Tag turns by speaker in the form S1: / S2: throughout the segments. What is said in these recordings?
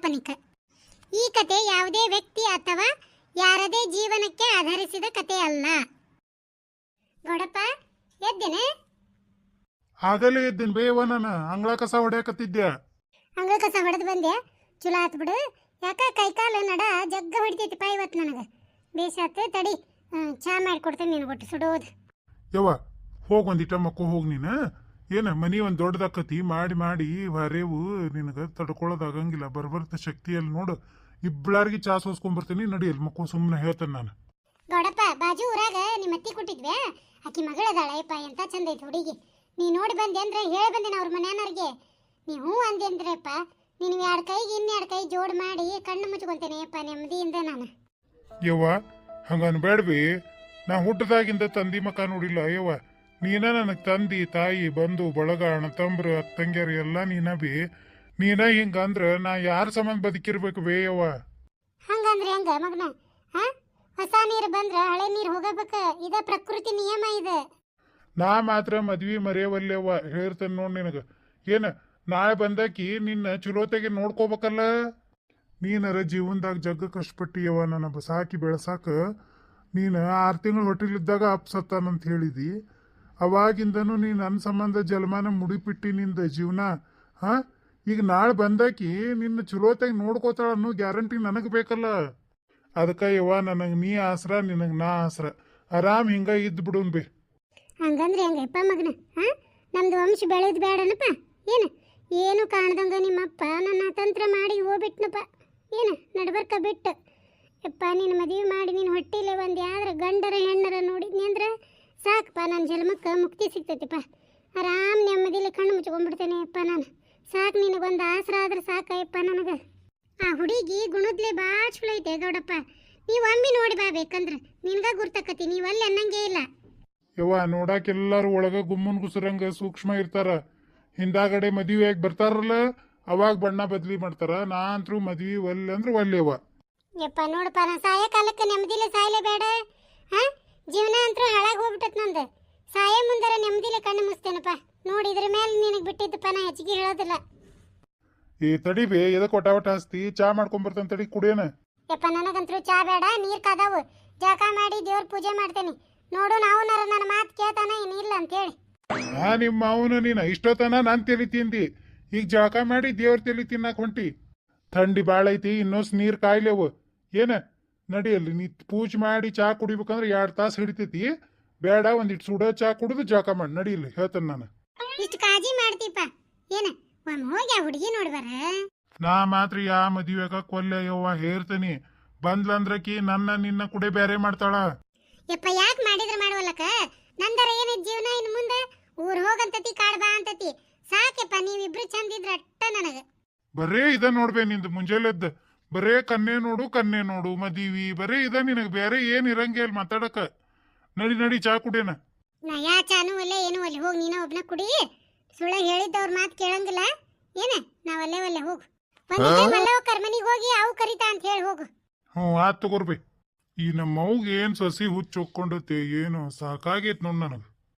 S1: ಕಾಲ್ಪನಿಕ. ಈ ಕತೆ ಯಾವುದೇ ವ್ಯಕ್ತಿ ಅಥವಾ ಯಾರದೇ ಜೀವನಕ್ಕೆ ಆಧರಿಸಿದ ಕತೆ ಅಲ್ಲ. ಗೌಡಪ್ಪ ಎದ್ದೇನೆ?
S2: ಆಗಲೇ ಎದ್ದೇನೆ ಬೇವ. ನಾನು ಅಂಗಳ ಕಸ ಹೊಡ್ಯಾಕತ್ತಿದ್ದೆ.
S1: ಅಂಗಳ ಕಸ ಹೊಡೆದು ಬಂದೆ, ಚಲೋ ಆತ್ ಬಿಡು. ಯಾಕ ಕೈಕಾಲು ನಡ ಜಗ್ಗ ಹೊಡಿತೈತಿಪ್ಪ ಇವತ್ತು ನನಗೆ. ಬೇಸಾತ್ ತಡಿ, ಚಾ ಮಾಡಿಕೊಡ್ತೇನೆ ನೀನು ಒಟ್ಟು ಸುಡೋದು.
S2: ಯವ್ವ ಹೋಗಿ ಒಂದಿಟ ಮಕ್ಕೋ ಹೋಗಿ ನೀನು. ಏನ ಮನಿ ಒಂದು ದೊಡ್ಡದಾಕತಿ ಮಾಡಿ ಮಾಡಿ ಹೊರೇವು ನಿನಗೆ ತಡ್ಕೊಳ್ಳೋದಾಗಂಗಿಲ್ಲ. ಬರ್ಬರ್ತ ಶಕ್ತಿಯಲ್ಲಿ ನೋಡು, ಇಬ್ಬಳಾರಿಗೆ ಚಾ ಸೋಸ್ಕೊಂಡ್ಬರ್ತೀನಿ ನಡಿಯಲ್ಲಿ ಮಕ್ಕೋ. ಸುಮ್ಮನೆ ಹೇಳ್ತೇನೆ ನಾನು.
S1: ಗೌಡಪ್ಪ ಬಾಜು ಊರಾಗ ನಿಮ್ಮ ಅತ್ತಿ ಕೊಟ್ಟಿದ್ವೆ, ಆಕಿ ಮಗಳದಾಳಪ್ಪ, ಎಂತ ಚಂದ ಐತಿ ಹುಡುಗಿ. ನೀ ನೋಡಿ ಬಂದೆ ಅಂದ್ರೆ ಹೇಳಿ ಬಂದೇನ ಅವ್ರ ಮನೆಯವ್ರಿಗೆ. ನೀವು ಹ್ಞೂ ಅಂದೆ ಅಂದ್ರಪ್ಪ, ನೀನು ಎರಡು ಕೈಗೆ ಇನ್ನೆರಡು ಕೈ ಜೋಡ್ ಮಾಡಿ ಕಣ್ಣು ಮುಚ್ಕೊಂತೇನೆ ಅಪ್ಪ ನೆಮ್ಮದಿಯಿಂದ ನಾನು.
S2: ಯವ್ವ ಹಂಗನ್ಬೇಡ್ವಿ. ನಾ ಹುಟ್ಟದಾಗಿಂದ ತಂದಿ ಮಕ ನೋಡಿಲ್ಲ ಯವ್ವ. ನೀನ ನನಗೆ ತಂದಿ ತಾಯಿ ಬಂಧು ಬಳಗ ಅಣ್ಣ ತಂಬ್ರು ಅತ್ತಂಗ್ಯಾರ ಎಲ್ಲ ನೀನ ಬಿ. ನೀನ ಹಿಂಗಂದ್ರ ನಾ ಯಾರ ಸಂಬಂಧ ಬದುಕಿರ್ಬೇಕು ಬೇ ಯವ್ವ.
S1: ಹಂಗಂದ್ರೆ ಹೆಂಗ ಮಗನ? ಹೊಸ ನೀರು ಬಂದ್ರ ಹಳೆ ನೀರು ಹೋಗಬೇಕ. ಇದ ಪ್ರಕೃತಿ ನಿಯಮ ಇದೆ.
S2: ನಾ ಮಾತ್ರ ಮದ್ವಿ ಮರೆಯವಲ್ಲೇವ್ವ. ಹೇಳ್ತೇನೆ ನೋಡ್ ನಿನಗ. ಏನ ನಾಳೆ ಬಂದಾಕಿ ನಿನ್ನ ಚಲೋತೆಗೆ ನೋಡ್ಕೋಬೇಕಲ್ಲ. ನೀನರ ಜೀವನದಾಗ ಜಗ್ಗ ಕಷ್ಟಪಟ್ಟಿಯವ ನನ್ನ ಸಾಕಿ ಬೆಳೆಸಾಕ. ನೀನು 6 ತಿಂಗಳು ಹೊಟ್ಟಿಲಿದ್ದಾಗ ಅಪ್ಸತ್ತಾನಂತ ಹೇಳಿದಿ. ಅವಾಗಿಂದನು ನೀನು ನನ್ನ ಸಂಬಂಧ ಜಲಮಾನ ಮುಡಿಪಿಟ್ಟಿ ನಿಂದ ಜೀವನ. ಈಗ ನಾಳೆ ಬಂದಾಕಿ ನಿನ್ನ ಚಲೋತೆಗೆ ನೋಡ್ಕೋತಾಳ ಅನ್ನೋ ಗ್ಯಾರಂಟಿ ನನಗೆ ಬೇಕಲ್ಲ. ಅದಕ್ಕೆ ಯವ್ವ ನನಗೆ ನೀ ಆಸರ, ನಿನಗೆ ನಾ ಆಸರ. ಆರಾಮ್ ಹಿಂಗ ಇದ್ದು ಬಿಡುನ್ ಬೇ.
S1: ಹಂಗಂದ್ರೆ ಹೆಂಗಪ್ಪ ಮಗನ? ನಮ್ದು ವಂಶ ಬೆಳೆದ್ ಬೇಡನಪ್ಪ. ಏನು ಕಾಣ್ದಂಗ ನಿಮ್ಮಪ್ಪ ನನ್ನ ತಂತ್ರ ಮಾಡಿ ಹೋಗ್ಬಿಟ್ನಪ್ಪ. ನಡ್ಬರ್ಕ ಬಿಟ್ಟು ಯಪ್ಪ ನೀನು ಮದುವೆ ಮಾಡಿ ನೀನು ಹೊಟ್ಟಿಲೆ ಒಂದು ಯಾವ್ದ್ರ ಗಂಡರ ಹೆಣ್ಣರ ನೋಡಿದ್ನಿ ಅಂದ್ರೆ ಸಾಕಪ್ಪ, ನನ್ನ ಜನ್ಮಕ್ಕೆ ಮುಕ್ತಿ ಸಿಗ್ತೈತಿಪ್ಪ. ಆರಾಮ್ ನೆಮ್ಮದಿಲಿ ಕಣ್ಣು ಮುಚ್ಕೊಂಡ್ಬಿಡ್ತೇನೆ ಅಪ್ಪ ನಾನು. ಸಾಕು, ನಿನಗೊಂದು ಆಸರ ಆದ್ರೆ ಸಾಕಯ್ಯಪ್ಪ ನನಗೆ. ಆ ಹುಡುಗಿ ಗುಣದ್ಲೆ ಭಾಳ ಚಲೋ ಐತೆ ಗೌಡಪ್ಪ. ನೀವು ಒಮ್ಮೆ ನೋಡಿ ಬಾ, ಬೇಕಂದ್ರೆ ನಿನ್ಗ ಗುರ್ತಕತಿ. ನೀವು ಅಲ್ಲಿ ಅನ್ನಂಗೇ ಇಲ್ಲ
S2: ಯವ್ವ. ನೋಡಾಕೆಲ್ಲರೂ ಒಳಗ ಗುಮ್ಮನ್ ಗುಸರಂಗ ಸೂಕ್ಷ್ಮ ಇರ್ತಾರ. ಹಿಂದಾಗಡೆ ಮದುವೆಯಾಗಿ ಬರ್ತಾರಲ್ಲ, ಅವಾಗ ಬಣ್ಣ ಬದ್ಲಿ ಮಾಡ್ತಾರ. ನಾ ಅಂತರೂ ಮದ್ವಿ ಒಲ್ಲೆ ಅಂದ್ರೆ ಒಲ್ಲೆವ.
S1: ಯಪ್ಪ ನೋಡಪ್ಪ, ನಾ ಸಾಯ ಕಾಲಕ್ಕೆ ನೆಮ್ಮದಿಲೆ ಸಾಯಲೇ ಬೇಡ. ಜೀವನ ಅಂತೂ ಹಾಳಾಗಿ ಹೋಗ್ಬಿಟ್ಟತ್ ನಂದು. ಸಾಯ ಮುಂದರ ನೆಮ್ಮದಿಲೆ ಕಣ್ಣು ಮುಸ್ತೇನಪ್ಪ. ನೋಡಿ ಇದ್ರ ಮೇಲೆ ನಿನಗೆ ಬಿಟ್ಟಿದ್ದಪ್ಪ, ನಾ ಹೆಚ್ಚಿಗೆ ಹೇಳೋದಿಲ್ಲ.
S2: ಏ ತಡಿ ಬೇ, ಎದಕ್ಕೆ ಒಟ ಹಸ್ತಿ? ಚಾ ಮಾಡ್ಕೊಂಬರ್ತೇನೆ ತಡಿ, ಕುಡಿಯೋಣ.
S1: ಯಪ್ಪ ನನಗಂತೂ ಚಾ ಬೇಡ, ನೀರು ಕಾದಾವು. ಜಳಕ ಮಾಡಿ ದೇವ್ರ ಪೂಜೆ ಮಾಡ್ತೇನೆ. ನೋಡು ನಾವು ನನ್ನ ಮಾತು ಕೇಳ್ತಾನ ಏನಿಲ್ಲ ಅಂತೇಳಿ.
S2: ನಿಮ್ಮ ಅವನು ನೀನು ಇಷ್ಟೊತ್ತನ ನಾನು ತೆಲಿ ತಿಂದಿ. ಈಗ ಜಳಕ ಮಾಡಿ ದೇವ್ರ ತೆಲಿ ತಿನ್ನಾಕ ಹೊಂಟಿ. ಥಂಡಿ ಭಾಳ ಐತಿ, ಇನ್ನೊಸ್ ನೀರು ಕಾಯ್ಲೆವು. ಏನ ನಡಿಯಲ್ಲಿ ನೀ ಪೂಜೆ ಮಾಡಿ ಚಾ ಕುಡಿಬೇಕಂದ್ರೆ 2 ತಾಸು ಹಿಡಿತೈತಿ. ಬೇಡ, ಒಂದಿಟ್ಟು ಸುಡೋ ಚಾ ಕುಡಿದು ಜಳಕ ಮಾಡಿ ನಡಿಯಲ್ಲಿ ಹೇಳ್ತೇನೆ ನಾನು.
S1: ಇಷ್ಟು ಕಾಳಜಿ ಮಾಡ್ತೀಪ. ಒಮ್ಮೆ ಹೋಗಿ ಆ ಹುಡುಗಿ ನೋಡ್ಬಾರ.
S2: ನಾ ಮಾತ್ರ ಯಾ ಮದುವೆಗ ಕೊಲ್ಲೆ ಯವ್ವ ಹೇಳ್ತೇನಿ. ಬಂದ್ಲಂದ್ರಕಿ ನನ್ನ ನಿನ್ನ ಕುಡೆ ಬೇರೆ ಮಾಡ್ತಾಳ.
S1: ಯಪ್ಪ ಯಾಕೆ ಮಾಡಿದ್ರೆ ಮಾಡುವಲ್ಲಕ? ನಂದರ ಏನೈತಿ ಜೀವನ ಇನ್ನು ಮುಂದೆ? ಊರ್ ಹೋಗಂತತಿ, ಕಾಡ್ ಬಾ ಅಂತತಿ. ಸಾಕೆಪ್ಪ, ನೀವಿಬ್ರು ಚಂದಿದ್ರ ಅಟ್ಟ ನನಗ.
S2: ಬರೇ ಇದ ನೋಡ್ಬೇ ನಿಂದು ಮುಂಜಾನೆದ್ದು. ಬರೇ ಕನ್ನೆ ನೋಡು ಮದಿವಿ, ಬರೇ ಇದ ನಿನಗೆ. ಬೇರೆ ಏನ್ ಇರಂಗೇ ಇಲ್ಲ ಮಾತಾಡಕ. ನಡಿ ಚಾ ಕುಡಿಯೋಣ.
S1: ನಾ ಯಾ ಚಾನು ಅಲ್ಲ ಏನು ಅಲ್ಲಿ. ಹೋಗಿ ನೀನ ಒಬ್ನ ಕುಡಿ. ಸುಳ್ಳ ಹೇಳಿದ್ದವ್ರ ಮಾತು ಕೇಳಂಗಿಲ್ಲ. ನಾವಲ್ಲೇ ಹೋಗು. ಮಲ್ಲವ ಕರ್ಮನಿಗೆ ಹೋಗಿ ಅವು ಕರಿತಾ ಅಂತ ಹೇಳಿ ಹೋಗು.
S2: ಆತ್ ತಗೋರ್ಬೇ. ಈ ನಮ್ಮ ಅವ್ಗೆ ಏನ್ ಸಸಿ ಹುಚ್ಚು ಹೊಕ್ಕೊಂಡತೆ ಏನು ಸಾಕಾಗೈತ್ ನೋಡ್ ನನಗೆ.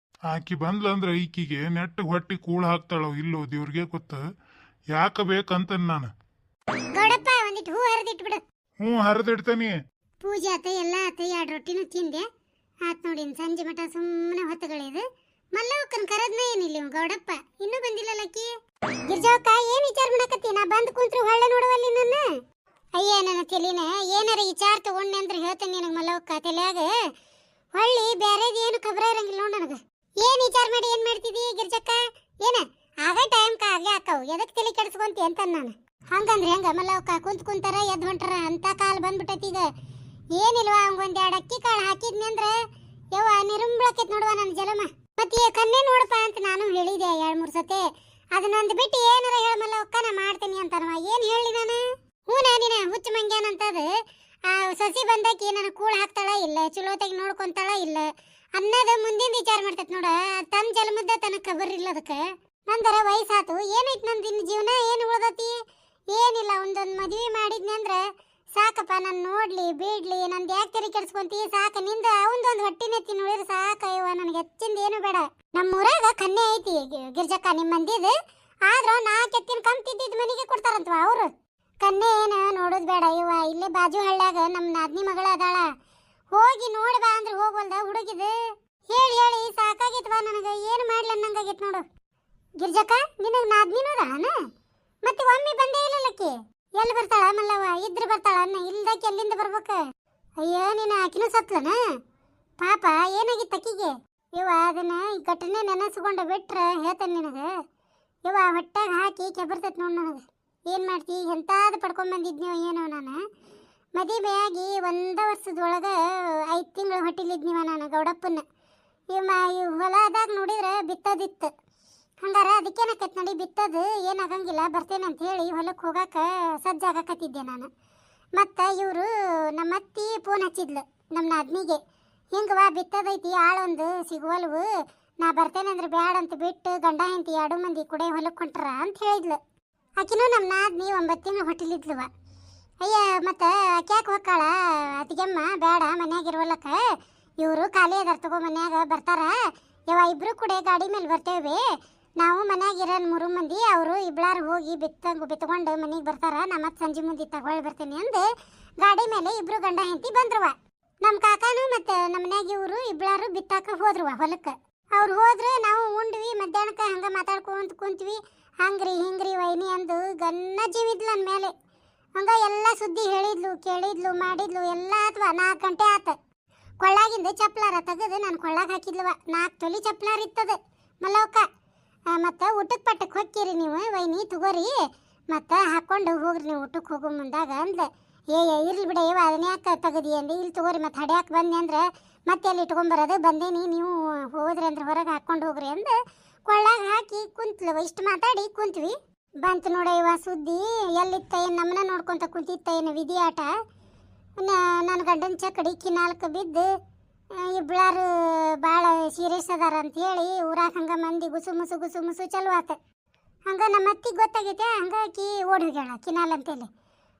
S2: ಆಕಿ ಬಂದ್ಲಂದ್ರ ಈಕಿಗೆ ನೆಟ್ಟಗೆ ಹೊಟ್ಟಿ ಕೂಳ ಹಾಕ್ತಾಳೋ ಇಲ್ಲೋ ದೇವ್ರಿಗೆ ಗೊತ್ತ. ಯಾಕ ಬೇಕಂತ ನಾನು.
S1: ಗೌಡಪ್ಪ ಒಂದಿಟ್ಟು ಹೂ ಹರಿದಿಟ್ಬಿಡು.
S2: ಹರಿದಿಡ್ತೇನಿ.
S1: ಪೂಜೆ ಆತ ಎಲ್ಲ ಆತ, 2 ರೊಟ್ಟಿನೂ ತಿಂದೆ ಆತ್ ನೋಡಿ. ಸಂಜೆ ಮಠ ಸುಮ್ಮನೆ ಹೊತ್ತಗಳಿದು. ಮಲ್ಲವಕ್ಕನ್ ಕರದ್ನ ಏನಿಲ್ಲ ಗೌಡಪ್ಪ, ಇನ್ನೂ ಬಂದಿಲ್ಲ ಅಕ್ಕಿ. ಗಿರ್ಜಾವಕ್ಕ ಏನ್ ವಿಚಾರ ಮಾಡಕತ್ತಿ? ನಾ ಬಂದ್ ಕುಂತ್ರು ಹೊಳ್ಳೆ ನೋಡುವಲ್ಲಿ ನನ್ನ. ಅಯ್ಯ ನನ್ನ ತಲೆನ ಏನಾರ ವಿಚಾರ ತಗೊಂಡೆ ಅಂದ್ರೆ ಹೇಳ್ತೇನೆ ನಿನಗೆ ಮಲ್ಲವಕ್ಕ. ತಲೆಯಾಗ ಹೊಳ್ಳಿ ಬೇರೆದು ಏನು ಖಬರ ಇರಂಗಿಲ್ಲ ನೋಡ್ ನನಗೆ. ಏನ್ ವಿಚಾರ ಮಾಡಿ ಏನ್ ಮಾಡ್ತಿದಿ ಗಿರ್ಜಕ್ಕ? ಆಗ ಟೈಮ್ ಆಗೇ ಹಾಕವು, ಎದಕ್ ತಲೆ ಕೆಡಿಸ್ಕೊಂತಿ ಅಂತ ನಾನು. ಹಂಗಂದ್ರೆ ಹೆಂಗ ಮಲ್ಲವಕ್ಕ? ಕುಂತಾರ ಎದ್ ಹೊಂಟಾರ ಅಂತ ಕಾಲ ಬಂದ್ಬಿಟ್ಟೈತಿ. ಈಗ ಏನಿಲ್ವಾ, ಅವಂಗೊಂದ್ 2 ಅಕ್ಕಿ ಕಾಳು ಹಾಕಿದ್ನಿ ಅಂದ್ರೆ ಯವ್ವ ನಿರುಂಬ್ಳಕೈತ್ ನೋಡುವ ನನ್ನ ಜಲಮ. ಮತ್ತೆ ಕನ್ನೆ ನೋಡಪ್ಪ ಅಂತ ನಾನು ಹೇಳಿದೆ 2-3 ಸತೆ. ಅದನ್ನೊಂದು ಬಿಟ್ಟು ಏನಾರ ಹೇಳ ಮಲ್ಲವಕ್ಕ, ನಾ ಮಾಡ್ತೀನಿ ಅಂತನವ. ಏನ್ ಹೇಳಿ ನಾನು? ನೀನ ಹುಚ್ಚ ಮಂಗ್ಯಾನಂತದ. ಆ ಸಸಿ ಬಂದಾಕಿ ನನ್ನ ಕೂಳ ಹಾಕ್ತಾಳ ಇಲ್ಲ, ಚಲೋತಾಗಿ ನೋಡ್ಕೊಂತಾಳ ಇಲ್ಲ ಅನ್ನೋದು ಮುಂದಿನ ವಿಚಾರ ಮಾಡ್ತೈತಿ ನೋಡ. ತನ್ನ ಜನ್ಮದ ತನಕ ಖಬರ್ ಇಲ್ಲ ಅದಕ್ಕೆ. ನಂದರ ವಯಸ್ಸಾತು, ಏನೈತಿ ನಂದು ಇನ್ನು ಜೀವನ ಏನು ಉಳ್ದತಿ? ಏನಿಲ್ಲ, ಒಂದೊಂದು ಮದುವೆ ಮಾಡಿದ್ನಿ ಅಂದ್ರೆ ಸಾಕಪ್ಪ. ನಾನು ನೋಡ್ಲಿ ಬಿಡ್ಲಿ, ನಂದು ಯಾಕೆ ತೆರಿ ಕೆಡಿಸ್ಕೊಂತಿ? ಸಾಕು, ನಿಂದ ಅವಂದೊಂದು ಹೊಟ್ಟಿನ ತಿನ್ನೋಳಿದ್ರೆ ಸಾಕಯ್ಯವ, ನನಗೆ ಹೆಚ್ಚಿಂದ ಏನು ಬೇಡ. ನಮ್ಮೂರಾಗ ಕನ್ನೆ ಐತಿ ಗಿರ್ಜಕ್ಕ, ನಿಮ್ಮ ಮಂದಿದು. ಆದ್ರ 4 ಎತ್ತಿನ ಕಂಪ್ತಿದ್ದ ಮನೆಗೆ ಕೊಡ್ತಾರಂತವ ಅವರು. ಕನ್ನೆ ಏನು ನೋಡೋದು ಬೇಡ ಇವ ಇಲ್ಲೇ ಬಾಜು ಹಳ್ಳ್ಯಾಗ ನಮ್ಮ ನಾದ್ನಿ ಮಗಳ ಅದಾಳ ಹೋಗಿ ನೋಡಿ ಬಾ ಅಂದ್ರೆ ಹೋಗ್ವಲ್ದ ಹುಡುಗಿದು ಹೇಳಿ ಹೇಳಿ ಸಾಕಾಗಿತ್ವಾ ನನಗೆ ಏನು ಮಾಡ್ಲಿ ಅನ್ನಂಗಾಗೈತೆ ನೋಡು ಗಿರ್ಜಕ್ಕ ನಿನಗೆ ನಾದ್ನಿನೂ ಅದಾಳನ ಮತ್ತೆ ಒಮ್ಮೆ ಬಂದೇ ಇಲ್ಲಲ್ಲಕ್ಕಿ ಎಲ್ಲಿ ಬರ್ತಾಳ ಮಲ್ಲವ್ವ ಇದ್ರೆ ಬರ್ತಾಳ ಅನ್ನ ಇಲ್ದಕ್ಕೆ ಎಲ್ಲಿಂದ ಬರ್ಬೇಕು ಅಯ್ಯೋ ನೀನು ಆಕಿನೂ ಸತ್ಲನ ಪಾಪ ಏನಾಗಿತ್ತು ಅಕ್ಕಿಗೆ ಇವ ಅದನ್ನ ಈ ಘಟನೆ ನೆನೆಸ್ಕೊಂಡು ಬಿಟ್ರೆ ಹೇಳ್ತಾನೆ ನಿನಗೆ ಇವ ಹೊಟ್ಟಾಗ ಹಾಕಿ ಕೆಬರ್ತೈತೆ ನೋಡಿ ನನಗೆ ಏನು ಮಾಡ್ತಿ ಎಂತಾದ್ರು ಪಡ್ಕೊಂಬಂದಿದ್ನೋ ಏನೋ ನಾನು ಮದುವೆ ಆಗಿ 1 ವರ್ಷದೊಳಗೆ 5 ತಿಂಗಳು ಹೊಟ್ಟಿಲಿದ್ನಿವ ನಾನು ಗೌಡಪ್ಪನ ಈ ಹೊಲದಾಗ ನೋಡಿದ್ರೆ ಬಿತ್ತದಿತ್ತು ಹಂಗಾರ ಅದಕ್ಕೇನಾಕೈತೆ ನೋಡಿ ಬಿತ್ತದು ಏನಾಗಂಗಿಲ್ಲ ಬರ್ತೇನೆ ಅಂತ ಹೇಳಿ ಹೊಲಕ್ಕೆ ಹೋಗಾಕ ಸಜ್ಜಾಗಕತ್ತಿದ್ದೆ ನಾನು ಮತ್ತು ಇವರು ನಮ್ಮ ಅತ್ತಿ ಫೋನ್ ಹಚ್ಚಿದ್ಲು ನಮ್ಮ ನಾದ್ನಿಗೆ ಹಿಂಗವಾ ಬಿತ್ತದೈತಿ ಆಳೊಂದು ಸಿಗುವಲ್ವು ನಾ ಬರ್ತೇನೆ ಅಂದ್ರೆ ಬ್ಯಾಡ ಅಂತ ಬಿಟ್ಟು ಗಂಡ ಹೆಂಡತಿ 2 ಮಂದಿ ಕುಡೆ ಹೊಲಕ್ಕೆ ಹೊಂಟ್ರ ಅಂತ ಹೇಳಿದ್ಲು ಆಕಿನೂ ನಮ್ಮ ನಾದ್ನಿ 9 ತಿಂಗಳು ಹೊಟ್ಟಿಲಿದ್ಲುವ ಅಯ್ಯ ಮತ್ತು ಆಕ್ಯಾಕೆ ಹೊಕ್ಕಾಳ ಅತಿಗೆಮ್ಮ ಬೇಡ ಮನ್ಯಾಗಿರುವಲ್ಲಕ್ಕ ಇವರು ಖಾಲಿ ಅದಾರ ತಗೋ ಮನ್ಯಾಗ ಬರ್ತಾರ ಯಾವ ಇಬ್ರು ಕೂಡ ಗಾಡಿ ಮೇಲೆ ಬರ್ತೇವೆ ನಾವು ಮನ್ಯಾಗಿರೋ 3 ಮಂದಿ ಅವರು ಇಬ್ಳಾರು ಹೋಗಿ ಬಿತ್ಕೊಂಡು ಮನೆಗೆ ಬರ್ತಾರ ನಾ ಮತ್ತೆ ಸಂಜೆ ಮುಂದೆ ತಗೊಳ್ಳಿ ಬರ್ತೇನೆ ಅಂದು ಗಾಡಿ ಮೇಲೆ ಇಬ್ರು ಗಂಡ ಹೆಂಡತಿ ಬಂದ್ರವ ನಮ್ಮ ಕಾಕಾನು ಮತ್ತು ನಮ್ಮ ಮನ್ಯಾಗ ಇವರು ಇಬ್ಳಾರು ಬಿತ್ತಾಕ ಹೋದ್ರವ ಹೊಲಕ್ಕೆ ಅವ್ರು ಹೋದ್ರೆ ನಾವು ಉಂಡ್ವಿ ಮಧ್ಯಾಹ್ನಕ್ಕೆ ಹಂಗೆ ಮಾತಾಡ್ಕೊಂತ ಕುಂತ್ವಿ ಹಂಗ್ರಿ ಹಿಂಗ್ರಿ ವೈನಿ ಅಂದು ಗನ್ನ ಜೀವಿದ್ಲು ನನ್ನ ಮೇಲೆ ಹಂಗ ಎಲ್ಲ ಸುದ್ದಿ ಹೇಳಿದ್ಲು ಕೇಳಿದ್ಲು ಮಾಡಿದ್ಲು ಎಲ್ಲ ಅಥವಾ 4 ಗಂಟೆ ಆತ ಕೊಳ್ಳಾಗಿಂದ ಚಪ್ಲಾರ ತೆಗೆದು ನಾನು ಕೊಳ್ಳಾಗ ಹಾಕಿದ್ಲವ 4 ತೊಲಿ ಚಪ್ಲಾರ ಇತ್ತದ ಮಲ್ಲವಕ್ಕ ಮತ್ತು ಊಟಕ್ಕೆ ಪಟ್ಟಕ್ಕೆ ಹೊಕ್ಕಿರಿ ನೀವು ವೈನಿ ತಗೋರಿ ಮತ್ತು ಹಾಕ್ಕೊಂಡು ಹೋಗ್ರಿ ನೀವು ಊಟಕ್ಕೆ ಹೋಗೋ ಮುಂದಾಗ ಅಂದ್ಲೆ ಇರ್ಲಿ ಬಿಡ ಇವ ಅದನ್ನ ಯಾಕೆ ತೆಗದಿ ಅಂದೆ ಇಲ್ಲಿ ತಗೋರಿ ಮತ್ತು ಹಡ್ಯಾಕೆ ಬಂದೆ ಅಂದ್ರೆ ಮತ್ತೆ ಅಲ್ಲಿ ಇಟ್ಕೊಂಬರೋದು ಬಂದೇನಿ ನೀವು ಹೋದ್ರಿ ಅಂದ್ರೆ ಹೊರಗೆ ಹಾಕ್ಕೊಂಡು ಹೋಗ್ರಿ ಅಂದು ಕೊಳ್ಳಾಗ ಹಾಕಿ ಕುಂತ್ಲವ ಇಷ್ಟು ಮಾತಾಡಿ ಕುಂತ್ವಿ ಬಂತು ನೋಡ ಇವ ಸುದ್ದಿ ಎಲ್ಲಿತ್ತ ಏನು ನಮ್ಮನ್ನ ನೋಡ್ಕೊಂತ ಕುಂತಿತ್ತ ಏನು ವಿಧಿ ಆಟ ನನ್ನ ಗಂಡನ ಚಕಡಿ ಕಿನಾಲ್ಕ ಬಿದ್ದು ಇಬ್ಳಾರು ಭಾಳ ಸೀರಿಯಸ್ ಅದಾರ ಅಂಥೇಳಿ ಊರಾಗ ಹಂಗೆ ಮಂದಿ ಗುಸು ಮುಸು ಚಲೋ ಆತ ಹಂಗೆ ನಮ್ಮ ಅತ್ತಿಗೆ ಗೊತ್ತಾಗೈತೆ ಹಂಗಾಗಿ ಓಡಿ ಹೋಗ್ಯಾಳ ಕಿನಾಲ್ ಅಂತೇಳಿ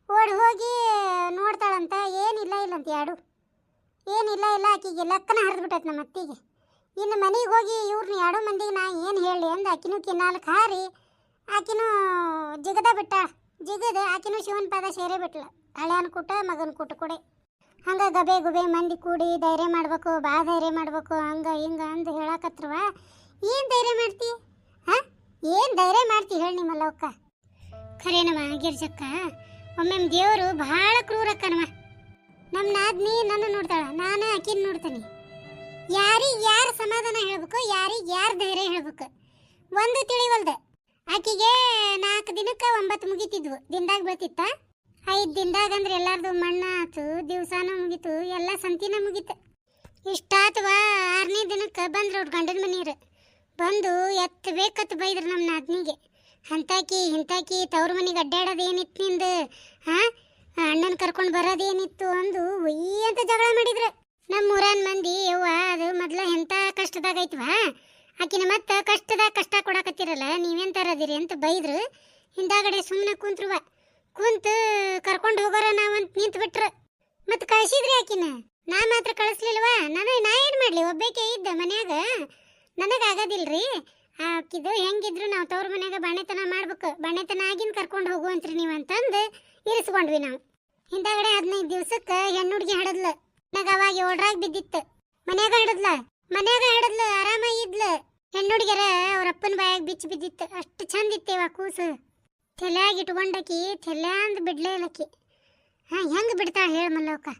S1: ಓಡಿ ಹೋಗಿ ನೋಡ್ತಾಳಂತ ಏನಿಲ್ಲ ಇಲ್ಲಂತ ಏನಿಲ್ಲ ಆಕಿಗೆ ಲಕ್ಕನ ಹರಿದ್ಬಿಟ್ಟೈತೆ ನಮ್ಮ ಅತ್ತಿಗೆ ಇನ್ನು ಮನೆಗೆ ಹೋಗಿ ಇವ್ರನ್ನ 2 ಮಂದಿಗೆ ನಾ ಏನು ಹೇಳಿ ಅಂದು ಆಕಿನೂ ಕಿನಾಲ್ಕ ಹಾರಿ ಆಕಿನೂ ಜಿಗದ ಬಿಟ್ಟಾಳ ಜಿಗದ ಆಕಿನೂ ಶಿವನ ಪಾದ ಸೇರೇ ಬಿಟ್ಲ ಹಳ್ಯಾನ ಕೂಟ ಮಗನ ಕೂಟ ಕೂಡೆ ಹಂಗೆ ಗಬೆ ಗುಬೆ ಮಂದಿ ಕೂಡಿ ಧೈರ್ಯ ಮಾಡ್ಬೇಕು ಭಾಳ ಧೈರ್ಯ ಮಾಡ್ಬೇಕು ಹಂಗೆ ಹಿಂಗೆ ಅಂದು ಹೇಳಕತ್ರವ ಏನು ಧೈರ್ಯ ಮಾಡ್ತಿ ಹಾಂ ಏನು ಧೈರ್ಯ ಮಾಡ್ತಿ ಹೇಳಿ ನಿಮ್ಮಲ್ಲವಕ್ಕ ಖರೇನವ ಗಿರ್ಜಕ್ಕ ಒಮ್ಮೆ ದೇವರು ಭಾಳ ಕ್ರೂರಕ್ಕನವ ನಮ್ಮ ನಾದ್ನಿ ನನ್ನ ನೋಡ್ತಾಳ ನಾನು ಆಕಿನ ನೋಡ್ತೀನಿ ಯಾರಿಗೆ ಯಾರು ಸಮಾಧಾನ ಹೇಳ್ಬೇಕು ಯಾರಿಗೆ ಯಾರು ಧೈರ್ಯ ಹೇಳ್ಬೇಕು ಒಂದು ತಿಳಿವಲ್ದೆ ಆಕಿಗೆ 4 ದಿನಕ್ಕೆ 9 ಮುಗಿತಿದ್ವು ದಿನದಾಗ ಬೀಳ್ತಿತ್ತ 5 ದಿನದಾಗ ಅಂದ್ರೆ ಎಲ್ಲಾರ್ದು ಮಣ್ಣು ಆತು ದಿವಸಾನ ಮುಗೀತು ಎಲ್ಲ ಸಂತಿನ ಮುಗೀತು ಇಷ್ಟಾತವ 6ನೇ ದಿನಕ್ಕೆ ಬಂದ್ರು ಅವ್ರ ಗಂಡನ ಮನೆಯವ್ರು ಬಂದು ಎತ್ತಬೇಕತ್ತು ಬೈದ್ರು ನಮ್ಮ ನಾದ್ನಿಗೆ ಇಂತಾಕಿ ತವ್ರ ಮನೆಗೆ ಅಡ್ಡಾಡೋದು ಏನಿತ್ತು ನಿಂದು ಹಾಂ ಅಣ್ಣನ ಕರ್ಕೊಂಡು ಬರೋದೇನಿತ್ತು ಅಂದು ಒಯ್ಯಿ ಅಂತ ಜಗಳ ಮಾಡಿದ್ರು ನಮ್ಮ ಊರನ್ ಮಂದಿ ಯವ್ವ ಅದು ಮೊದ್ಲ ಎಂಥ ಕಷ್ಟದಾಗ ಐತ್ವಾ ಆಕಿನ ಮತ್ತೆ ಕಷ್ಟ ಕೊಡಕತ್ತಿರಲ್ಲ ನೀವೇನು ತರದಿರಿ ಅಂತ ಬೈದ್ರು ಹಿಂದಾಗಡೆ ಸುಮ್ಮನೆ ಕುಂತು ಕರ್ಕೊಂಡು ಹೋಗೋರ ನಾವಂತ ನಿಂತು ಬಿಟ್ರು ಮತ್ತು ಕಳಿಸಿದ್ರಿ ಆಕಿನ ನಾ ಮಾತ್ರ ಕಳಿಸ್ಲಿಲ್ವಾ ನಾ ಏನು ಮಾಡಲಿ ಒಬ್ಬೇಕೆ ಇದ್ದ ಮನ್ಯಾಗ ನನಗಾಗೋದಿಲ್ರಿ ಆಕಿದು ಹೆಂಗಿದ್ರು ನಾವು ತವ್ರ ಮನ್ಯಾಗ ಬಾಣೆತನ ಮಾಡ್ಬೇಕು ಬಾಣೆತನ ಆಗಿನ ಕರ್ಕೊಂಡು ಹೋಗುವಂತ್ರಿ ನೀವು ಅಂತಂದು ಇರಿಸ್ಕೊಂಡ್ವಿ ನಾವು ಹಿಂದಾಗಡೆ 15 ದಿವ್ಸಕ್ಕೆ ಹೆಣ್ಣು ಹುಡುಗಿ ಹಡದ್ಲು ನನಗೆ ಅವಾಗ 7ರಾಗ ಬಿದ್ದಿತ್ತು ಮನ್ಯಾಗ ಹಡದ್ಲು ಆರಾಮಾಗಿದ್ಲು ಹೆಣ್ಣು ಹುಡುಗಿಯರ ಅವ್ರ ಅಪ್ಪನ ಬಾಯಾಗ ಬಿಚ್ಚಿ ಬಿದ್ದಿತ್ತು ಅಷ್ಟು ಚಂದ ಇತ್ತೇವ ಕೂಸು ತಲೆಯಾಗ ಇಟ್ಕೊಂಡಾಕಿ ತಲೆ ಅಂದ್ ಬಿಡ್ಲೇ ಇಲ್ಲಕ್ಕಿ ಹೆಂಗೆ ಬಿಡ್ತಾಳೆ ಹೇಳ ಮಲ್ಲವಕ್ಕ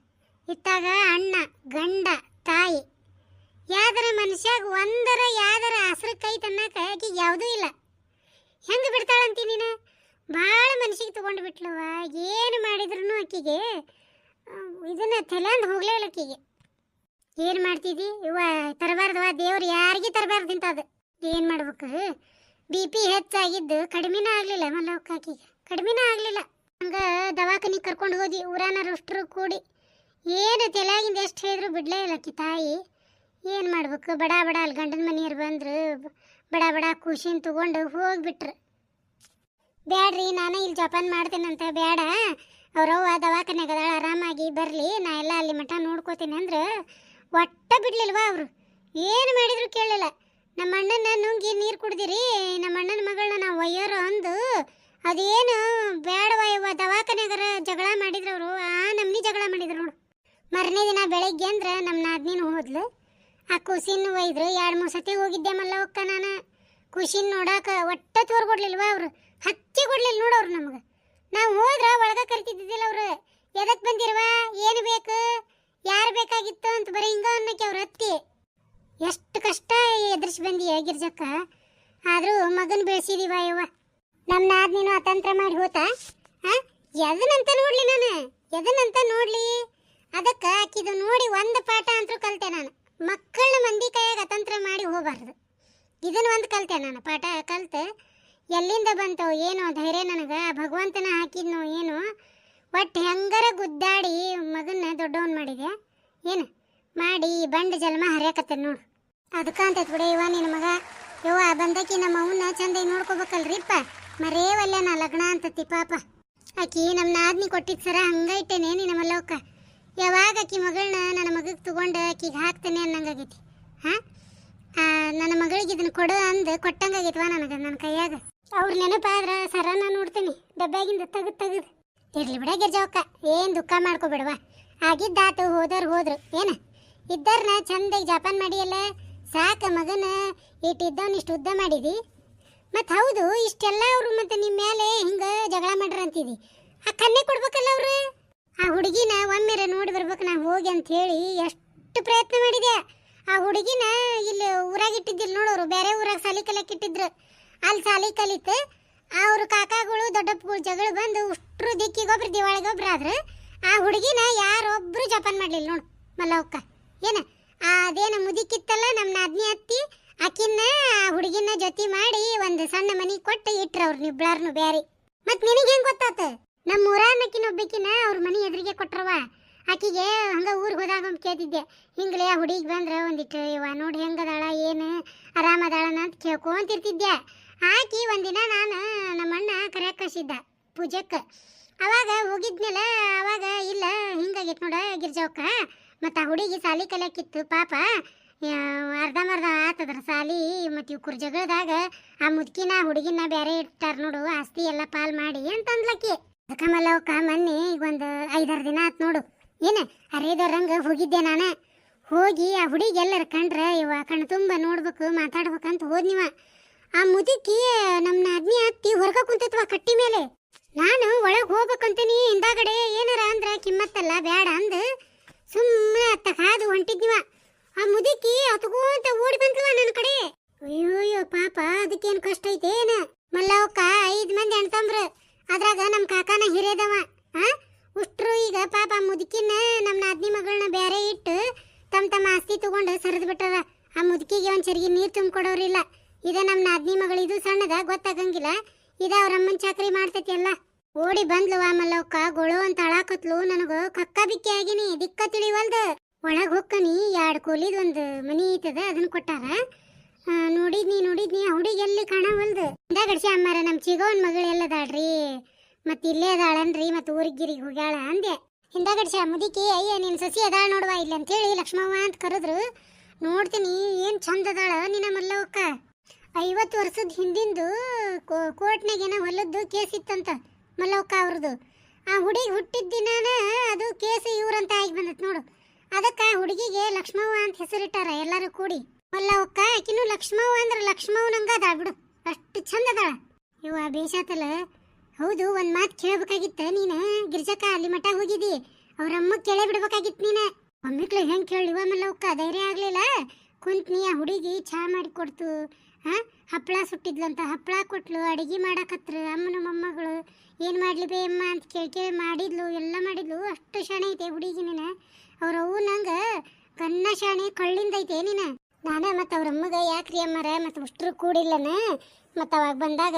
S1: ಇತ್ತಾಗ ಅಣ್ಣ ಗಂಡ ತಾಯಿ ಯಾವ್ದಾರ ಮನುಷ್ಯಾಗ ಯಾವ್ದಾರ ಹಸ್ರು ಕೈ ತನ್ನಕ ಆಕಿಗೆ ಯಾವುದೂ ಇಲ್ಲ ಹೆಂಗೆ ಬಿಡ್ತಾಳಂತೀನಿ ನೀನು ಭಾಳ ಮನ್ಸಿಗೆ ತಗೊಂಡು ಬಿಟ್ಲವ ಏನು ಮಾಡಿದ್ರು ಆಕಿಗೆ ಇದನ್ನ ತಲೆ ಅಂದ್ ಹೋಗ್ಲೇ ಇಲ್ಲ ಆಕಿಗೆ ಏನು ಮಾಡ್ತಿದ್ದಿ ಇವ ತರಬಾರ್ದವ ದೇವ್ರು ಯಾರಿಗೆ ತರಬಾರ್ದಿಂತದು ಏನು ಮಾಡ್ಬೇಕು BP ಹೆಚ್ಚಾಗಿದ್ದು ಕಡಿಮೆನೇ ಆಗಲಿಲ್ಲ ಮಲ್ಲವಕ್ಕ ಆಕಿಗೆ ಕಡಿಮೆನೇ ಆಗಲಿಲ್ಲ ಹಂಗೆ ದವಾಖಾನಿಗೆ ಕರ್ಕೊಂಡು ಹೋದಿ ಊರಾನರು ಅಷ್ಟರು ಕೂಡಿ ಏನು ತಲೆಯಾಗಿಂದ ಎಷ್ಟು ಹೇಳಿದ್ರು ಬಿಡ್ಲೇ ಇಲ್ಲ ಆಕಿ ತಾಯಿ ಏನು ಮಾಡ್ಬೇಕು ಬಡ ಅಲ್ಲಿ ಗಂಡನ ಮನೆಯವ್ರು ಬಂದರು ಬಡ ಖುಷಿನ ತಗೊಂಡು ಹೋಗ್ಬಿಟ್ರು ಬ್ಯಾಡ್ರಿ ನಾನು ಇಲ್ಲಿ ಜೋಪಾನ ಮಾಡ್ತೇನಂತ ಬೇಡ ಅವ್ರವ್ವ ದವಾಖಾನೆಗೆ ಅದಾಳ ಆರಾಮಾಗಿ ಬರಲಿ ನಾ ಎಲ್ಲ ಅಲ್ಲಿ ಮಠ ನೋಡ್ಕೋತೀನಿ ಅಂದ್ರೆ ಒಟ್ಟ ಬಿಡ್ಲಿಲ್ವಾ ಅವರು ಏನು ಮಾಡಿದ್ರು ಕೇಳಲಿಲ್ಲ ನಮ್ಮ ಅಣ್ಣನ ನುಂಗಿ ನೀರು ಕುಡ್ದಿರಿ ನಮ್ಮ ಅಣ್ಣನ ಮಗಳನ್ನ ನಾವು ಒಯ್ಯೋರು ಅಂದು ಅದೇನು ಬೇಡವ ಯವ್ವ ದವಾಖಾನೆಗರ ಜಗಳ ಮಾಡಿದ್ರು ಅವರು ನಮ್ನಿ ಜಗಳ ಮಾಡಿದ್ರು ನೋಡು. ಮರನೇ ದಿನ ಬೆಳಗ್ಗೆ ಅಂದ್ರೆ ನಮ್ಮ ನಾದ್ನಿನೂ ಹೋದ್ಲು. ಆ ಖುಷಿನ ಒಯ್ದ್ರು 2-3 ಸತಿ ಹೋಗಿದ್ದೆ ಮಲ್ಲವಕ್ಕ ನಾನು. ಖುಷಿನ ನೋಡಾಕ ಒಟ್ಟ ತೋರ್ ಕೊಡ್ಲಿಲ್ವ ಅವ್ರು, ಹಚ್ಚಿ ಕೊಡ್ಲಿಲ್ಲ ನೋಡವ್ರು ನಮ್ಗೆ. ನಾವು ಹೋದ್ರ ಒಳಗ ಕರಿತಿದ್ದಿಲ್ಲ ಅವ್ರು. ಎದಕ್ ಬಂದಿರುವ, ಏನು ಬೇಕು, ಯಾರು ಬೇಕಾಗಿತ್ತು ಅಂತ ಬರೀ ಹಿಂಗ ಅನ್ನಕ್ಕೆ ಅವ್ರ ಅತ್ತಿ. ಎಷ್ಟು ಕಷ್ಟ ಎದುರಿಸಿ ಬಂದಿ ಗಿರ್ಜಕ್ಕ. ಆದ್ರೂ ಮಗನ್ ಬೆಳೆಸಿದೀವ ಯವ್ವ. ನಮ್ಮ ನಾದ್ನಿನೂ ಅತಂತ್ರ ಮಾಡಿ ಹೋತ. ಎದನಂತ ನೋಡ್ಲಿ ನಾನು, ಎದನಂತ ನೋಡ್ಲಿ. ಅದಕ್ಕೆ ಆಕಿದು ನೋಡಿ ಒಂದು ಪಾಠ ಅಂತೂ ಕಲ್ತೆ ನಾನು. ಮಕ್ಕಳನ್ನ ಮಂದಿ ಕೈಯಾಗ ಅತಂತ್ರ ಮಾಡಿ ಹೋಗಬಾರ್ದು. ಇದನ್ನ ಒಂದು ಕಲ್ತೆ ನಾನು ಪಾಠ ಕಲ್ತೆ. ಎಲ್ಲಿಂದ ಬಂತೋ ಏನೋ ಧೈರ್ಯ ನನಗೆ, ಭಗವಂತನ ಹಾಕಿದ್ನೋ ಏನೋ, ಒಟ್ಟು ಹೆಂಗಾರ ಗುದ್ದಾಡಿ ಮಗನ್ನ ದೊಡ್ಡವನ್ ಮಾಡಿದೆ. ಏನು ಮಾಡಿ ಬಂಡ ಜನ್ಮ ಹರಿಯಾಕತ್ತೆ ನೋಡು. ಅದಕ್ಕೆ ಅಂತೈತೆ ಬಿಡ ಇವ ನಿನ್ನ ಮಗ. ಯವ್ವ ಬಂದಕಿ ನಮ್ಮ ಅವನ್ನ ಚಂದಾಗಿ ನೋಡ್ಕೋಬೇಕಲ್ರಿಪ್ಪ. ಮರೇವಲ್ಲ ನಾ ಲಗ್ನ ಅಂತತಿ ಪಾಪ. ಆಕಿ ನಮ್ಮ ನಾದ್ನಿ ಕೊಟ್ಟಿದ್ ಸರ ಹಂಗೈಟೇನೆ ನಿನ್ನ ಮಲ್ಲವಕ್ಕ. ಯಾವಾಗ ಆಕಿ ಮಗಳನ್ನ ನನ್ನ ಮಗಗೆ ತಗೊಂಡು ಆಕಿಗೆ ಹಾಕ್ತೇನೆ ಅನ್ನಂಗಾಗೈತಿ. ನನ್ನ ಮಗಳಿಗೆ ಇದನ್ನ ಕೊಡು ಅಂದು ಕೊಟ್ಟಂಗಾಗೈತವ ನನಗೆ ನನ್ನ ಕೈಯಾಗ. ಅವ್ರ ನೆನಪಾದ್ರ ಸರ ನಾನು ನೋಡ್ತೀನಿ ಡಬ್ಬ್ಯಾಗಿಂದ ತೆಗೆದು ಇರ್ಲಿ ಬಿಡ ಗಿರ್ಜವಕ್ಕ, ಏನು ದುಃಖ ಮಾಡ್ಕೋಬಿಡವ. ಆಗಿದ್ದಾತು, ಹೋದವ್ರು ಹೋದ್ರು. ಏನು ಇದ್ದಾರನ್ನ ಚಂದಾಗಿ ಜಪಾನ್ ಮಾಡಿಯಲ್ಲ ಸಾಕು. ಮಗನ ಇಟ್ಟಿದ್ದವನ್ನ ಇಷ್ಟು ಉದ್ದ ಮಾಡಿದಿ. ಮತ್ತು ಹೌದು ಇಷ್ಟೆಲ್ಲ ಅವರು ಮತ್ತೆ ನಿಮ್ಮ ಮೇಲೆ ಹಿಂಗೆ ಜಗಳ ಮಾಡ್ರ ಅಂತಿದಿ. ಆ ಕನ್ನೆ ಕೊಡ್ಬೇಕಲ್ಲ ಅವರು. ಆ ಹುಡುಗಿನ ಒಮ್ಮೆರೆ ನೋಡಿ ಬರ್ಬೇಕು ನಾ ಹೋಗಿ ಅಂತ ಹೇಳಿ ಎಷ್ಟು ಪ್ರಯತ್ನ ಮಾಡಿದೆ. ಆ ಹುಡುಗಿನ ಇಲ್ಲಿ ಊರಾಗ ಇಟ್ಟಿದ್ದಿಲ್ಲ ನೋಡೋರು, ಬೇರೆ ಊರಾಗ ಸಾಲಿ ಕಲಿಯಕ್ಕೆ ಇಟ್ಟಿದ್ರು. ಅಲ್ಲಿ ಸಾಲಿ ಕಲಿತು ಅವ್ರ ಕಾಕಾಗಳು ದೊಡ್ಡಪ್ಪಗಳು ಜಗಳ ಬಂದು ಉಷ್ಟ್ರು ದಿಕ್ಕಿಗೊಬ್ರು ದಿವಾಳಿಗೊಬ್ರು ಆದ್ರೆ ಆ ಹುಡುಗಿನ ಯಾರೊಬ್ರು ಜಪಾನ್ ಮಾಡ್ಲಿಲ್ಲ ನೋಡು ಮಲ್ಲವಕ್ಕ. ಏನು ಅದೇನು ಮುದಿಕಿತ್ತಲ್ಲ ನಮ್ಮ ನಾದ್ನಿ ಅತ್ತಿ, ಆಕಿನ್ನ ಆ ಹುಡುಗಿನ ಜೊತೆ ಮಾಡಿ ಒಂದು ಸಣ್ಣ ಮನೆ ಕೊಟ್ಟು ಇಟ್ರು ಅವ್ರು ನಿಬ್ಳಾರ್ನು ಬ್ಯಾರಿ. ಮತ್ತು ನಿನಗೆ ಹೆಂಗೆ ಗೊತ್ತಾತ? ನಮ್ಮ ಊರಾನಕ್ಕಿನೊಬ್ಬಕಿನ ಅವ್ರ ಮನೆ ಎದುರಿಗೆ ಕೊಟ್ರವ. ಆಕಿಗೆ ಹಂಗೆ ಊರಿಗೆ ಹೋದಾಗ ಒಂದು ಕೇಳ್ತಿದ್ದೆ, ಹಿಂಗಲೇ ಆ ಹುಡುಗಿಗೆ ಬಂದ್ರೆ ಒಂದಿಟ್ಟು ಇವ ನೋಡಿ ಹೆಂಗದಾಳ ಏನು ಆರಾಮದಾಳನ ಅಂತ ಕೇಳ್ಕೊಂತಿರ್ತಿದ್ದೆ. ಆಕಿ ಒಂದಿನ ನಾನು ನಮ್ಮ ಅಣ್ಣ ಕರೆಯಕ್ಕೆ ಕಳಿಸಿದ್ದ ಪೂಜಕ್ಕೆ. ಅವಾಗ ಹೋಗಿದ್ನಲ್ಲ, ಅವಾಗ ಇಲ್ಲ ಹಿಂಗಾಗಿತ್ತು ನೋಡ ಗಿರ್ಜವಕ್ಕ. ಮತ್ತು ಆ ಹುಡುಗಿ ಸಾಲಿ ಕಲಿಯಕ್ಕಿತ್ತು ಪಾಪ. ಅರ್ಧಂಬರ್ಧ ಆತದ್ರ ಸಾಲಿ. ಮತ್ತು ಇವ್ರು ಜಗಳದಾಗ ಆ ಮುದುಕಿನ ಹುಡುಗಿನ ಬೇರೆ ಇಟ್ಟಾರ ನೋಡು, ಆಸ್ತಿ ಎಲ್ಲ ಪಾಲ್ ಮಾಡಿ ಅಂತಂದ್ಲಕ್ಕಿ. ಅದಕ್ಕೆ ಮಲ್ಲವಕ್ಕ ಮೊನ್ನೆ ಈಗ ಒಂದು 5-6 ದಿನ ಆತು ನೋಡು. ಏನು ಅರೇದರಂಗೆ ಹೋಗಿದ್ದೆ ನಾನು. ಹೋಗಿ ಆ ಹುಡುಗಿ ಎಲ್ಲರ ಕಂಡ್ರೆ ಇವ ಕಣ್ಣು ತುಂಬ ನೋಡ್ಬೇಕು ಮಾತಾಡ್ಬೇಕಂತ ಹೋದ್ನಿವ. ಆ ಮುದುಕಿ ನಮ್ಮ ನಾದ್ನಿ ಅತ್ತಿ ಹೊರಗೆ ಕುಂತತ್ವ ಕಟ್ಟಿ ಮೇಲೆ. ನಾನು ಒಳಗೆ ಹೋಗ್ಬೇಕಂತೀನಿ, ಹಿಂದಾಗಡೆ ಏನಾರ ಅಂದ್ರೆ ಕಿಮ್ಮತ್ತಲ್ಲ ಬೇಡ ಅಂದು ಸುಮ್ಮನೆ ಅತ್ತ ಕಾದು ಹೊಂಟಿದ್ನಿವ. ಆ ಮುದುಕಿ ಹತ್ಕೊಂತ ಓಡಿ ಬಂದ್ಲವ ನನ್ನ ಕಡೆ. ಅಯ್ಯೋಯ್ಯೋ ಪಾಪ, ಅದಕ್ಕೇನು ಕಷ್ಟ ಐತೆ ಏನ ಮಲ್ಲವಕ್ಕ. 5 ಮಂದಿ ಅಣ್ತಂಬ್ರು, ಅದ್ರಾಗ ನಮ್ಮ ಕಾಕಾನ ಹಿರಿಯದವ. ಉಷ್ಟ್ರು ಈಗ ಪಾಪ ಮುದುಕಿನ ನಮ್ಮ ನಾದ್ನಿ ಮಗಳನ್ನ ಬೇರೆ ಇಟ್ಟು ತಮ್ಮ ಆಸ್ತಿ ತಗೊಂಡು ಸರಿದು ಬಿಟ್ಟದ. ಆ ಮುದುಕಿಗೆ ಒಂದು ಚರಿಗೆ ನೀರು ತುಂಬಿಕೊಡೋರಿಲ್ಲ. ಇದ ನಮ್ಮ ನಾದ್ನಿ ಮಗಳಿದು ಸಣ್ಣದ ಗೊತ್ತಾಗಂಗಿಲ್ಲ. ಇದ ಅವ್ರ ಅಮ್ಮನ ಚಾಕ್ರಿ ಮಾಡ್ತೈತಿ ಎಲ್ಲ. ಓಡಿ ಬಂದ್ಲವ ಮಲ್ಲವಕ್ಕ, ಗೊಳು ಅಂತ ಅಳಾಕತ್ಲು. ನನಗೆ ಕಕ್ಕ ಬಿಕ್ಕಿ ಆಗಿನಿ, ದಿಕ್ಕ ತಿಳಿವಲ್ದು. ಒಳಗೆ ಹೊಕ್ಕನಿ 2 ಕೋಲಿದ್ ಒಂದು ಮನಿ ಐತದ, ಅದನ್ನ ಕೊಟ್ಟಾರ. ನೋಡಿದ್ನಿ ಆ ಹುಡುಗಿ ಎಲ್ಲಿ ಕಾಣವಲ್ದು. ಗಡ್ಸಿ ಅಮ್ಮಾರ ನಮ್ಮ ಚಿಗವನ್ ಮಗಳು ಎಲ್ಲದಾಳ್ರಿ, ಮತ್ತೆ ಇಲ್ಲೇ ಅದಾಳನ್ರಿ, ಮತ್ತೆ ಊರಿಗಿರಿಗೆ ಹೋಗ್ಯಾಳ ಅಂದೆ. ಹಿಂದಗಡ್ಸಿ ಆ ಮುದುಕಿ, ಅಯ್ಯ ನಿನ್ನ ಸಸಿ ಅದಾಳ ನೋಡುವ ಇಲ್ಲ ಅಂತೇಳಿ ಲಕ್ಷ್ಮವ್ವ ಅಂತ ಕರೆದ್ರು. ನೋಡ್ತೀನಿ ಏನು ಚಂದ ಅದಾಳ ನಿನ್ನ ಮಲ್ಲವಕ್ಕ. 50 ವರ್ಷದ ಹಿಂದಿಂದು ಕೋರ್ಟ್ನಾಗೇನ ಹೊಲದ್ದು ಕೇಸ್ ಇತ್ತಂತ ಮಲ್ಲವಕ್ಕ ಅವ್ರದ್ದು. ಆ ಹುಡುಗಿ ಹುಟ್ಟಿದ ದಿನಾನ ಅದು ಕೇಸ್ ಇವ್ರಂತ ಆಗಿ ಬಂದತ್ ನೋಡು. ಅದಕ್ಕೆ ಆ ಹುಡುಗಿಗೆ ಲಕ್ಷ್ಮವ್ವ ಅಂತ ಹೆಸರಿಟ್ಟಾರ ಎಲ್ಲರೂ ಕೂಡಿ. ಮಲ್ಲವಕ್ಕ ಆಕಿನೂ ಲಕ್ಷ್ಮವ್ವ ಅಂದ್ರೆ ಲಕ್ಷ್ಮವ್ನಂಗ ಅದಾಳ ಬಿಡು, ಅಷ್ಟು ಚಂದ ಅದಾಳ. ಇವ ಬೇಷಾತಲ್ಲ. ಹೌದು, ಒಂದು ಮಾತು ಕೇಳಬೇಕಾಗಿತ್ತ ನೀನು ಗಿರ್ಜಕ್ಕ. ಅಲ್ಲಿ ಮಠ ಹೋಗಿದ್ದಿ, ಅವ್ರಮ್ಮ ಕೇಳೇ ಬಿಡ್ಬೇಕಾಗಿತ್ತು ನೀನು. ಒಮ್ಮಿಕ್ಳು ಹೆಂಗೆ ಕೇಳಿವ ಮಲ್ಲವಕ್ಕ, ಧೈರ್ಯ ಆಗಲಿಲ್ಲ. ಕುಂತ್ನಿ. ಆ ಹುಡುಗಿ ಚಹಾ ಮಾಡಿ ಕೊಡ್ತು, ಹಪ್ಪಳ ಸುಟ್ಟಿದ್ಲಂತ, ಹಪ್ಪಳ ಕೊಟ್ಲು, ಅಡಿಗೆ ಮಾಡಕತ್ರು ಅಮ್ಮನ ಮೊಮ್ಮಗಳು. ಏನು ಮಾಡಲಿ ಬೇ ಅಮ್ಮ ಅಂತ ಕೇಳಿ ಮಾಡಿದ್ಲು, ಎಲ್ಲ ಮಾಡಿದ್ಲು. ಅಷ್ಟು ಶಾಣೆ ಐತೆ ಹುಡುಗಿ ನೀನು. ಅವ್ರವ್ವ ನಂಗೆ ಕನ್ನ ಶಾಣೆ ಕಳ್ಳಿಂದೈತೆ ನೀನು. ನಾನೇ ಮತ್ತು ಅವ್ರಮ್ಮಗ ಯಾಕ್ರಿ ಅಮ್ಮರ ಮತ್ತು ಉಷ್ಟ್ರು ಕೂಡಿಲ್ಲನ, ಮತ್ತು ಅವಾಗ ಬಂದಾಗ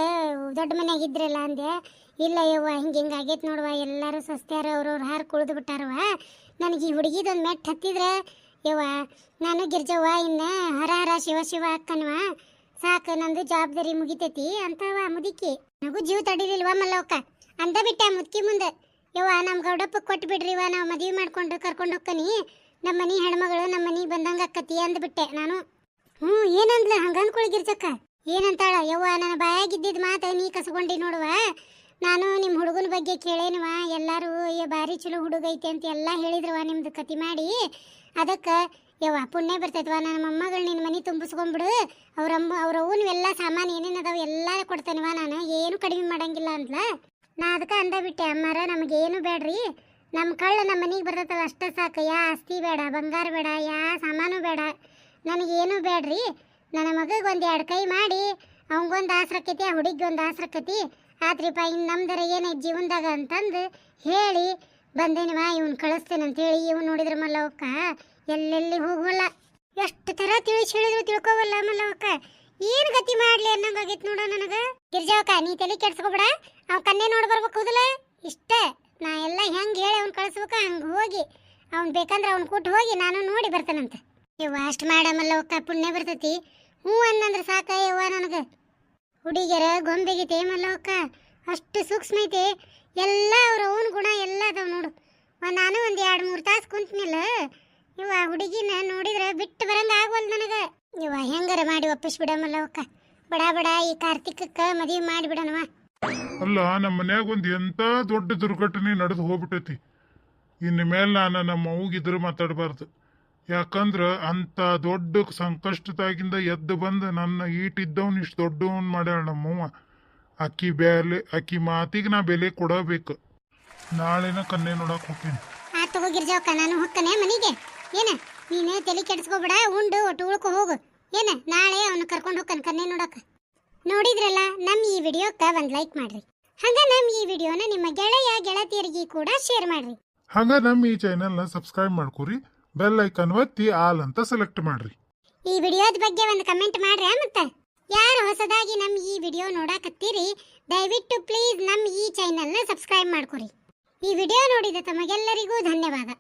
S1: ದೊಡ್ಡ ಮನೆಯಾಗ ಇದ್ರಲ್ಲ ಅಂದೆ. ಇಲ್ಲ ಯವ್ವ ಹಿಂಗೆ ಆಗೈತೆ ನೋಡುವ, ಎಲ್ಲರೂ ಸಸ್ತ್ಯಾರ ಅವ್ರವ್ರು ಹಾರು ಕುಳಿದು ಬಿಟ್ಟಾರವ. ನನಗೆ ಈ ಹುಡುಗಿದೊಂದು ಮೆಟ್ಟು ಹತ್ತಿದ್ರೆ ಯವ್ವ ನಾನು ಗಿರ್ಜವ್ವ ಇನ್ನು ಹರ ಹರ ಶಿವ ಶಿವ ಅಕ್ಕನವ ಸಾಕು, ನಂದು ಜವಾಬ್ದಾರಿ ಮುಗಿತೈತಿ ಅಂತವ ಮುದುಕಿ. ನನಗೂ ಜೀವ ತಡಿಲಿಲ್ವ ಮಲ್ಲವಕ್ಕ. ಅಂದ ಬಿಟ್ಟೆ ಆ ಮುದುಕಿ ಮುಂದೆ, ಯವ್ವ ನಮ್ಮ ಗೌಡಪ್ಪಗೆ ಕೊಟ್ಟು ಬಿಡ್ರಿವ, ನಾವು ಮದುವೆ ಮಾಡ್ಕೊಂಡು ಕರ್ಕೊಂಡು ಹೋಗ್ಕನಿ, ನಮ್ಮ ಮನೆ ಹೆಣ್ಮಗಳು ನಮ್ಮ ಮನೆಗೆ ಬಂದಂಗೆ ಅಕ್ಕತಿ ಅಂದ್ಬಿಟ್ಟೆ ನಾನು. ಏನಂದ್ಲ ಹಂಗೆ ಅಂದ್ಕೊಳ್ಳಿ ಗಿರ್ಜಕ್ಕ. ಏನಂತಾಳ ಯವ್ವ ನನ್ನ ಬಾಯಾಗಿದ್ದಿದ್ ಮಾತು ನೀ ಕಸ್ಕೊಂಡಿ ನೋಡುವ ನಾನು ನಿಮ್ಮ ಹುಡುಗನ ಬಗ್ಗೆ ಕೇಳೇನುವ ಎಲ್ಲರೂ ಭಾರಿ ಚಲೋ ಹುಡುಗ ಐತೆ ಅಂತ ಎಲ್ಲ ಹೇಳಿದ್ರವ ನಿಮ್ದು ಕತಿ ಮಾಡಿ ಅದಕ್ಕೆ ಯವ್ವ ಪುಣ್ಯ ಬರ್ತೈತವ ನನ್ನ ಮೊಮ್ಮಗಳು ನಿನ್ನ ಮನೆ ತುಂಬಿಸ್ಕೊಂಡ್ಬಿಡು ಅವ್ರ ಅವ್ವನು ಎಲ್ಲ ಸಾಮಾನು ಏನೇನು ಅದಾವ ಎಲ್ಲ ಕೊಡ್ತೇನವ ನಾನು ಏನು ಕಡಿಮೆ ಮಾಡಂಗಿಲ್ಲ ಅಂತಲ ನಾ ಅದಕ್ಕೆ ಅಂದ ಬಿಟ್ಟೆ ಅಮ್ಮಾರ ನಮಗೇನು ಬೇಡ್ರಿ ನಮ್ಮ ಕಳ್ಳ ನಮ್ಮ ಮನೆಗೆ ಬರ್ತೈತಲ್ಲ ಅಷ್ಟೇ ಸಾಕು ಯಾ ಆಸ್ತಿ ಬೇಡ ಬಂಗಾರ ಬೇಡ ಯಾ ಸಾಮಾನು ಬೇಡ ನನಗೇನು ಬೇಡ್ರಿ ನನ್ನ ಮಗಗೆ ಒಂದು 2 ಕೈ ಮಾಡಿ ಅವಂಗೊಂದು ಆಸರಕ್ಕೈತಿ ಆ ಹುಡುಗಿಗೆ ಒಂದು ಆಸರಕ್ಕೈತಿ ಆತ್ರಿಪ್ಪ ಇನ್ನು ನಮ್ದರ ಏನೈತೆ ಜೀವನದಾಗ ಅಂತಂದು ಹೇಳಿ ಬಂದೇನಿವ ಇವ್ನು ಕಳಿಸ್ತೇನೆ ಅಂತೇಳಿ ಇವ್ನು ನೋಡಿದ್ರೆ ಮಲ್ಲವಕ್ಕ ಎಲ್ಲೆಲ್ಲಿ ಹೋಗೋಲ್ಲ ಎಷ್ಟು ಥರ ಹೇಳಿದ್ರು ತಿಳ್ಕೊವಲ್ಲ ಮಲ್ಲವಕ್ಕ ಏನು ಗತಿ ಮಾಡಲಿ ಅನ್ನಂಗಾಗೈತೆ ನೋಡ ನನಗೆ ಗಿರ್ಜಾವಕ್ಕ ನೀ ತಲೆ ಕೆಡ್ಸ್ಕೊಬೇಡ ಅವ್ ಕನ್ನೆ ನೋಡಿ ಬರ್ಬೇಕು ಹೌದಲ್ಲ ಇಷ್ಟೇ ನಾ ಎಲ್ಲ ಹೆಂಗೆ ಹೇಳಿ ಅವ್ನು ಕಳಿಸ್ಬೇಕ ಹಂಗೆ ಹೋಗಿ ಅವ್ನು ಬೇಕಂದ್ರೆ ಅವ್ನು ಕೊಟ್ಟು ಹೋಗಿ ನಾನು ನೋಡಿ ಬರ್ತೇನಂತ ಇವ್ವ ಅಷ್ಟು ಮಾಡಮಲ್ಲವಕ್ಕ ಪುಣ್ಯ ಬರ್ತೈತಿ ಹ್ಞೂ ಅನ್ನಂದ್ರೆ ಸಾಕ ಯವ್ವ ನನಗೆ ಹುಡುಗಿಯರ ಗೊಂಬೆಗೈತೆ ಮಲ್ಲವಕ್ಕ ಅಷ್ಟು ಸೂಕ್ಷ್ಮ ಐತೆ ಎಲ್ಲ ಅವ್ರ ಅವನ ಗುಣ ಎಲ್ಲ ಅದಾವ ನೋಡು ನಾನು ಒಂದು 2-3 ತಾಸು ಕುಂತಿನಿಲ್ಲ ಇವ ಹುಡುಗಿನ ನೋಡಿದ್ರೆ ಬಿಟ್ಟು ಬರಂಗ ಆಗವಲ್ದು ನನಗೆ ಇವ ಹೆಂಗಾರ ಮಾಡಿ ಒಪ್ಪಿಸ್ಬಿಡ ಮಲ್ಲವಕ್ಕ ಬಡ ಬಡ ಈ ಕಾರ್ತಿಕಕ್ಕೆ ಮದುವೆ ಮಾಡಿಬಿಡಣವ
S2: ಅಲ್ಲ ನಮ್ಮ ಮನ್ಯಾಗ ಒಂದು ಎಂತ ದೊಡ್ಡ ದುರ್ಘಟನೆ ನಡೆದು ಹೋಗ್ಬಿಟ್ಟೈತಿ ಇನ್ನು ಮೇಲೆ ನಾನು ನಮ್ಮ ಅವ್ಗಿದ್ರೆ ಮಾತಾಡಬಾರ್ದು ಯಾಕಂದ್ರೆ ಅಂಥ ದೊಡ್ಡ ಸಂಕಷ್ಟದಾಗಿಂದ ಎದ್ದು ಬಂದು ನನ್ನ ಈಟಿದ್ದವನು ಇಷ್ಟು ದೊಡ್ಡವನ್ ಮಾಡ್ಯಾಳ ನಮ್ಮವ್ವ ಆಕಿ ಮಾತಿಗೆ ನಾ ಬೆಲೆ ಕೊಡಬೇಕು ನಾಳೆನ ಕನ್ನೆ ನೋಡಕ್ ಹೋಗ್ತೀನಿ
S1: ಆ ತಗೋ ಗಿರ್ಜಾವಕ್ಕ ನಾನು ಹೊಕ್ಕನೆ ಮನೆಗೆ ಏನ ನೀನು ತಲೆ ಕೆಡಿಸ್ಕೋಬೇಡ ಉಂಡು ಒಟ್ಟು ಉಳ್ಕೊ ಹೋಗು ಏನ ನಾಳೆ ಅವನು ಕರ್ಕೊಂಡು ಹೋಗ್ತಾನೆ ಕನ್ನೆ ನೋಡಕ್ಕ ನೋಡಿದ್ರಲ್ಲ ನಮ್ಮ ಈ ವಿಡಿಯೋಕ್ಕೆ ಒಂದು ಲೈಕ್ ಮಾಡ್ರಿ ಹಂಗ ನಮ್ಮ ಈ ವಿಡಿಯೋನ ನಿಮ್ಮ ಗೆಳೆಯ ಗೆಳತಿಯರಿಗೆ ಕೂಡ ಶೇರ್ ಮಾಡ್ರಿ
S2: ಹಂಗ ನಮ್ಮ ಈ ಚಾನೆಲ್ನ ಸಬ್ಸ್ಕ್ರೈಬ್ ಮಾಡ್ಕೊರಿ ಬೆಲ್ ಐಕನ್ ಒತ್ತಿ ಆಲ್ ಅಂತ ಸೆಲೆಕ್ಟ್ ಮಾಡ್ರಿ
S1: ಈ ವಿಡಿಯೋದ ಬಗ್ಗೆ ಒಂದು ಕಮೆಂಟ್ ಮಾಡ್ರಿ ಮತ್ತೆ ಯಾರು ಹೊಸದಾಗಿ ನಮ್ಮ ಈ ವಿಡಿಯೋ ನೋಡಾಕತ್ತೀರಿ ದಯವಿಟ್ಟು ಪ್ಲೀಸ್ ನಮ್ಮ ಈ ಚಾನೆಲ್ನ ಸಬ್ಸ್ಕ್ರೈಬ್ ಮಾಡ್ಕೊರಿ ಈ ವಿಡಿಯೋ ನೋಡಿದ ತಮಗೆಲ್ಲರಿಗೂ ಧನ್ಯವಾದ.